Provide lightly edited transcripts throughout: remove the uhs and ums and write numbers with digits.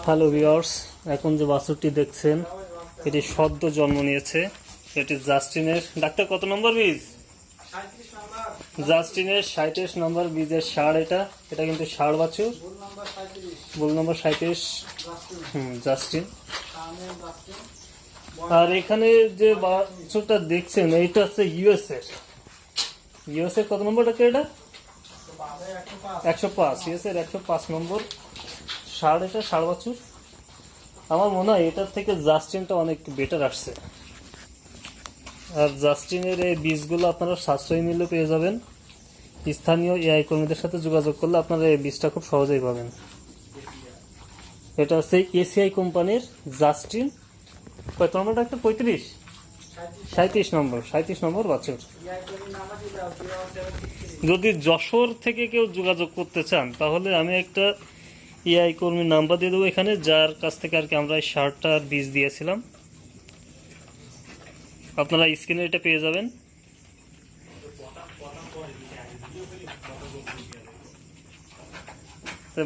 Hello viewers, এখন যে বাছুরটি দেখছেন এটি সদ্য জন্ম নিয়েছে। এটি জাস্টিনের, ডাক্তার কত নম্বর বীজ? জাস্টিনের 37 নম্বর বীজের ষাঁড়। এটা কিন্তু ষাঁড় বাছুর, বুল নম্বর 37। জাস্টিন। আর এখানে যে বাছুরটা দেখছেন এইটা হচ্ছে ইউএস এর কত নম্বর ডাক্তার? এটা 105, ইউএস এর 105 নম্বর ষাঁড়। এটা ষাঁড় বাছুর। আমার মনে হয় এটার থেকে জাস্টিনটা অনেক বেটার আসছে। আর জাস্টিনের এই বীজগুলো আপনারা সাশ্রয়ী মূল্যে পেয়ে যাবেন। স্থানীয় এআই কর্মীদের সাথে যোগাযোগ করলে আপনারা এই বীজটা খুব সহজেই পাবেন। এটা হচ্ছে এসিআই কোম্পানির জাস্টিন। কত নম্বর ডাক্তার? 37 নম্বর বাছুর। যদি যশোর থেকে কেউ যোগাযোগ করতে চান তাহলে আমি একটা এআই কর্মীর নাম্বার দিয়ে দেবো এখানে, যার কাছ থেকে আর কি আমরা এই ষাঁড়টার বীজ দিয়েছিলাম। আপনারা স্ক্রিনে এটা পেয়ে যাবেন।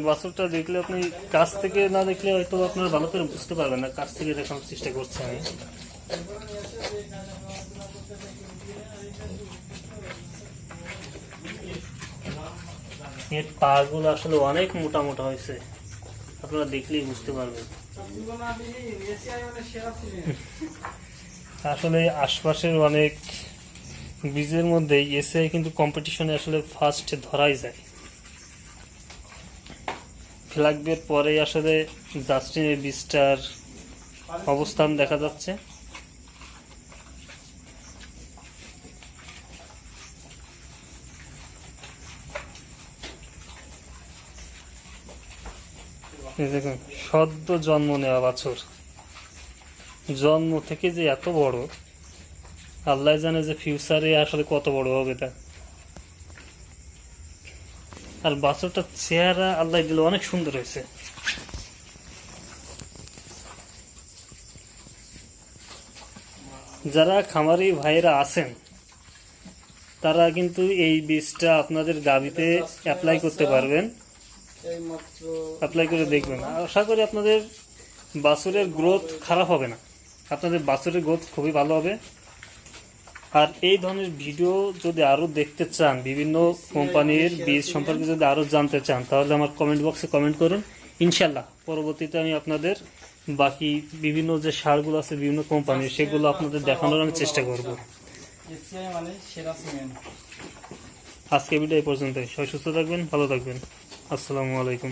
বাছুরটা দেখলে আপনি কাছ থেকে না দেখলে হয়তো আপনারা ভালো করে বুঝতে পারবেন না। কাছ থেকে দেখানোর চেষ্টা করছি আমি। এর পা গুলো আসলে অনেক মোটা মোটা হয়েছে, আপনারা দেখলেই বুঝতে পারবেন। আসলে আশপাশের অনেক বীজের মধ্যে এসিআই কিন্তু কম্পিটিশনে আসলে ফার্স্ট ধরাই যায়। ফ্ল্যাগবের পরে আসলে জাস্টিনের বীজটার অবস্থান দেখা যাচ্ছে। দেখুন, সদ্য জন্ম নেওয়া বাছুর, জন্ম থেকে যে এত বড়, আল্লাহ জানে যে ফিউচারে আসলে কত বড় হবে তা। আর বাছুরটার চেহারা আল্লাহ দিল অনেক সুন্দর হয়েছে। যারা খামারি ভাইরা আছেন তারা কিন্তু এই বীজটা আপনাদের গাভীতে অ্যাপ্লাই করতে পারবেন। অ্যাপ্লাই করে দেখবেন, আশা করি আপনাদের বাছুরের গ্রোথ খারাপ হবে না, আপনাদের বাছুরের গ্রোথ খুবই ভালো হবে। আর এই ধরনের ভিডিও যদি আরও দেখতে চান, বিভিন্ন কোম্পানির বীজ সম্পর্কে যদি আরও জানতে চান, তাহলে আমার কমেন্ট বক্সে কমেন্ট করুন। ইনশাল্লাহ পরবর্তীতে আমি আপনাদের বাকি বিভিন্ন যে সারগুলো আছে বিভিন্ন কোম্পানির, সেগুলো আপনাদের দেখানোর আমি চেষ্টা করব। আজকে ভিডিও এই পর্যন্তই। সবাই সুস্থ থাকবেন, ভালো থাকবেন। আসসালামু আলাইকুম।